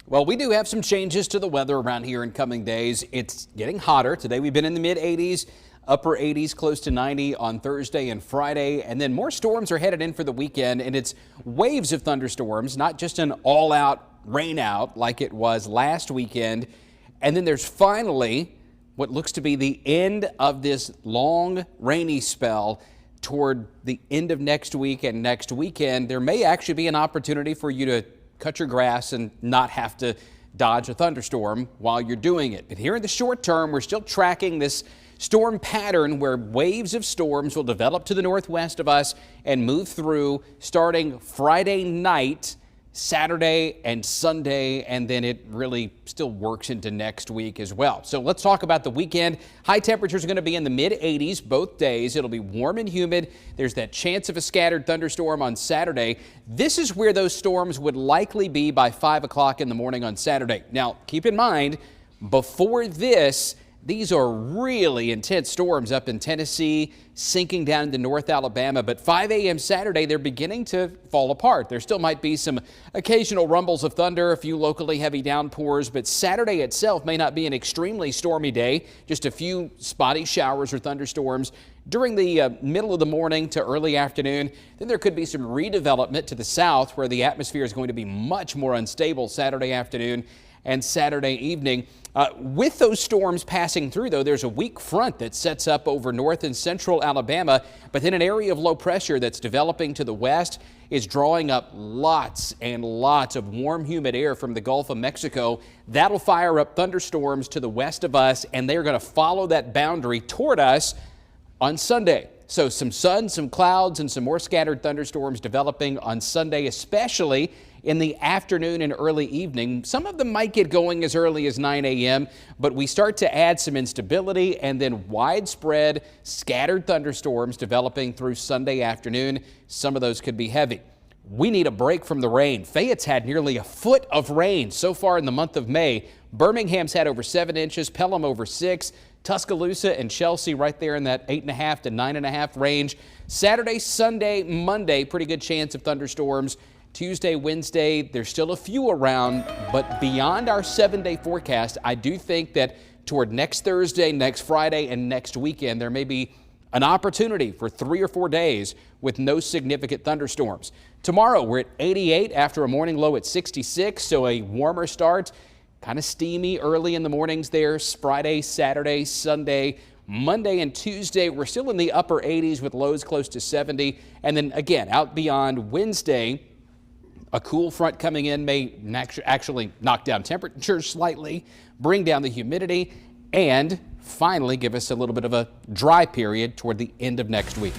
Well, we do have some changes to the weather around here in coming days. It's getting hotter. Today we've been in the mid 80s, upper 80s, close to 90 on Thursday and Friday. And then more storms are headed in for the weekend, and it's waves of thunderstorms, not just an all-out rain out like it was last weekend. And then there's finally what looks to be the end of this long rainy spell. Toward the end of next week and next weekend, there may actually be an opportunity for you to cut your grass and not have to dodge a thunderstorm while you're doing it. But here in the short term, we're still tracking this storm pattern where waves of storms will develop to the northwest of us and move through starting Friday night, Saturday and Sunday, and then it really still works into next week as well. So let's talk about the weekend. High temperatures are going to be in the mid 80s both days. It'll be warm and humid. There's that chance of a scattered thunderstorm on Saturday. This is where those storms would likely be by 5 o'clock in the morning on Saturday. Now, keep in mind, before this, these are really intense storms up in Tennessee, sinking down into North Alabama. But 5 a.m. Saturday, they're beginning to fall apart. There still might be some occasional rumbles of thunder, a few locally heavy downpours, but Saturday itself may not be an extremely stormy day, just a few spotty showers or thunderstorms during the middle of the morning to early afternoon. Then there could be some redevelopment to the south where the atmosphere is going to be much more unstable Saturday afternoon and Saturday evening. With those storms passing through, though, there's a weak front that sets up over north and central Alabama, but then an area of low pressure that's developing to the west is drawing up lots and lots of warm, humid air from the Gulf of Mexico. That'll fire up thunderstorms to the west of us, and they're going to follow that boundary toward us on Sunday. So some sun, some clouds, and some more scattered thunderstorms developing on Sunday, especially in the afternoon and early evening. Some of them might get going as early as 9 a.m., but we start to add some instability and then widespread scattered thunderstorms developing through Sunday afternoon. Some of those could be heavy. We need a break from the rain. Fayette's had nearly a foot of rain so far in the month of May. Birmingham's had over 7 inches, Pelham over 6. Tuscaloosa and Chelsea right there in that 8.5 to 9.5 range. Saturday, Sunday, Monday, pretty good chance of thunderstorms. Tuesday, Wednesday, there's still a few around, but beyond our 7-day forecast, I do think that toward next Thursday, next Friday, and next weekend, there may be an opportunity for 3 or 4 days with no significant thunderstorms. Tomorrow, we're at 88 after a morning low at 66, so a warmer start. Kind of steamy early in the mornings there. Friday, Saturday, Sunday, Monday, and Tuesday, we're still in the upper 80s with lows close to 70. And then again, out beyond Wednesday, a cool front coming in may actually knock down temperatures slightly, bring down the humidity, and finally give us a little bit of a dry period toward the end of next week.